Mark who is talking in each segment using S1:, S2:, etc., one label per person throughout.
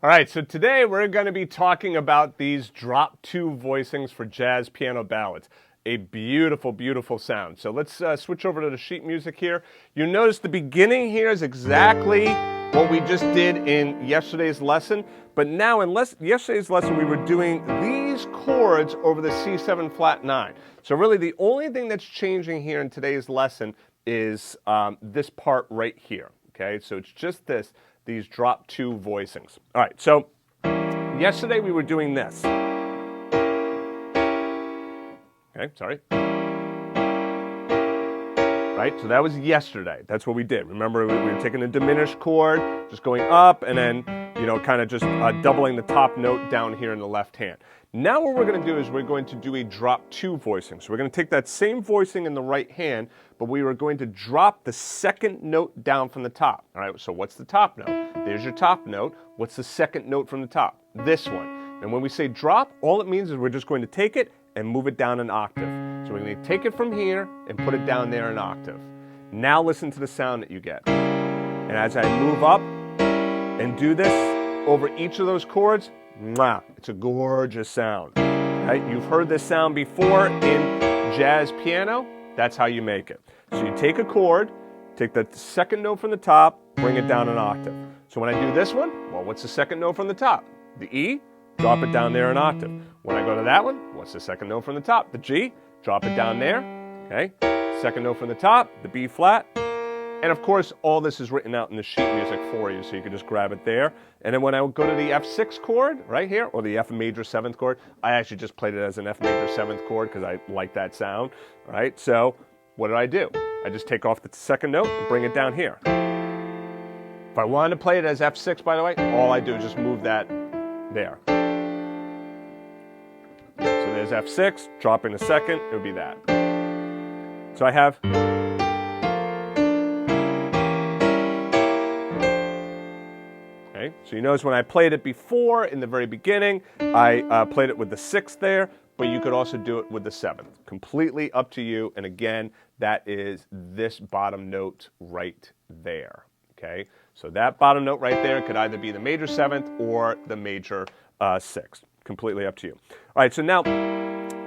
S1: All right, so today we're going to be talking about these Drop-2 voicings for jazz piano ballads. A beautiful, beautiful sound. So let's switch over to the sheet music here. You notice the beginning here is exactly what we just did in yesterday's lesson. But now in yesterday's lesson, we were doing these chords over the C7 flat 9. So really the only thing that's changing here in today's lesson is this part right here. Okay, so it's just these Drop-2 voicings. All right, so yesterday we were doing this. Okay, sorry. Right, so that was yesterday. That's what we did. Remember, we were taking a diminished chord, just going up, and then, kind of just doubling the top note down here in the left hand. Now what we're going to do is we're going to do a Drop-2 voicing. So we're going to take that same voicing in the right hand, but we are going to drop the second note down from the top. All right, so what's the top note? There's your top note. What's the second note from the top? This one. And when we say drop, all it means is we're just going to take it and move it down an octave. So we're going to take it from here and put it down there an octave. Now listen to the sound that you get. And as I move up and do this over each of those chords, mwah, it's a gorgeous sound. Right? You've heard this sound before in jazz piano. That's how you make it. So you take a chord, take the second note from the top, bring it down an octave. So when I do this one, well, what's the second note from the top? The E. Drop it down there an octave. When I go to that one, what's the second note from the top? The G. Drop it down there. Okay. Second note from the top, the B flat. And of course, all this is written out in the sheet music for you, so you can just grab it there. And then when I go to the F6 chord right here, or the F major 7th chord, I actually just played it as an F major 7th chord because I like that sound. All right. So what did I do? I just take off the second note and bring it down here. If I wanted to play it as F6, by the way, all I do is just move that there. So there's F6, dropping the second, it would be that. So I have. Okay, so you notice when I played it before, in the very beginning, I played it with the 6th there, but you could also do it with the 7th. Completely up to you, and again, that is this bottom note right there. Okay, so that bottom note right there could either be the major 7th or the major 6th. Completely up to you. All right, so now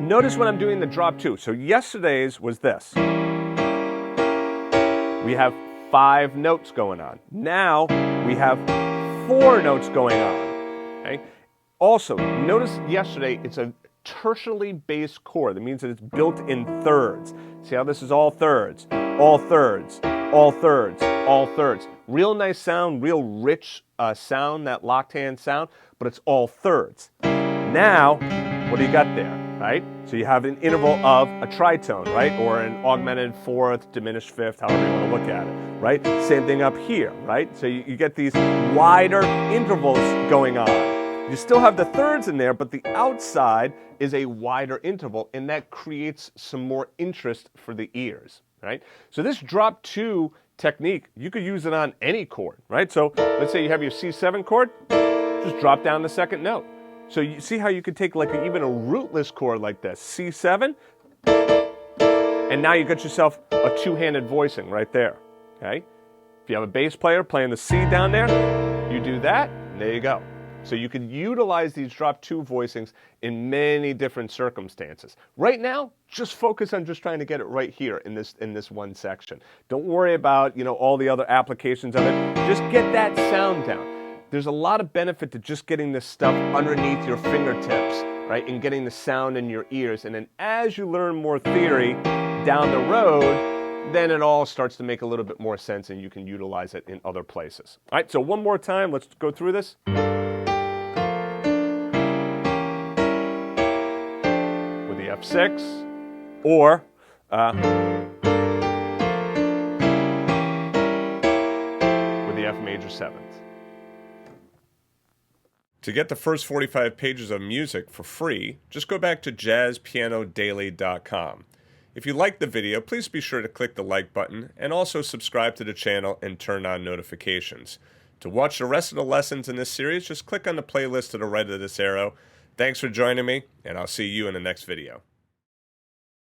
S1: notice when I'm doing the Drop-2. So yesterday's was this. We have 5 notes going on. Now we have 4 notes going on. Okay? Also, notice yesterday it's a tertially based chord. That means that it's built in thirds. See how this is all thirds, all thirds, all thirds, all thirds. Real nice sound, real rich sound, that locked hand sound, but it's all thirds. Now, what do you got there, right? So you have an interval of a tritone, right? Or an augmented 4th, diminished 5th, however you want to look at it, right? Same thing up here, right? So you get these wider intervals going on. You still have the thirds in there, but the outside is a wider interval, and that creates some more interest for the ears, right? So this Drop-2 technique, you could use it on any chord, right? So let's say you have your C7 chord, just drop down the second note. So you see how you could take like even a rootless chord like this, C7, and now you got yourself a two-handed voicing right there, okay? If you have a bass player playing the C down there, you do that, and there you go. So you can utilize these Drop-2 voicings in many different circumstances. Right now, just focus on just trying to get it right here in this one section. Don't worry about, all the other applications of it. Just get that sound down. There's a lot of benefit to just getting this stuff underneath your fingertips, right, and getting the sound in your ears. And then as you learn more theory down the road, then it all starts to make a little bit more sense and you can utilize it in other places. All right, so one more time, let's go through this. With the F6 or with the F major 7th. To get the first 45 pages of music for free, just go back to jazzpianodaily.com. If you liked the video, please be sure to click the like button and also subscribe to the channel and turn on notifications. To watch the rest of the lessons in this series, just click on the playlist to the right of this arrow. Thanks for joining me, and I'll see you in the next video.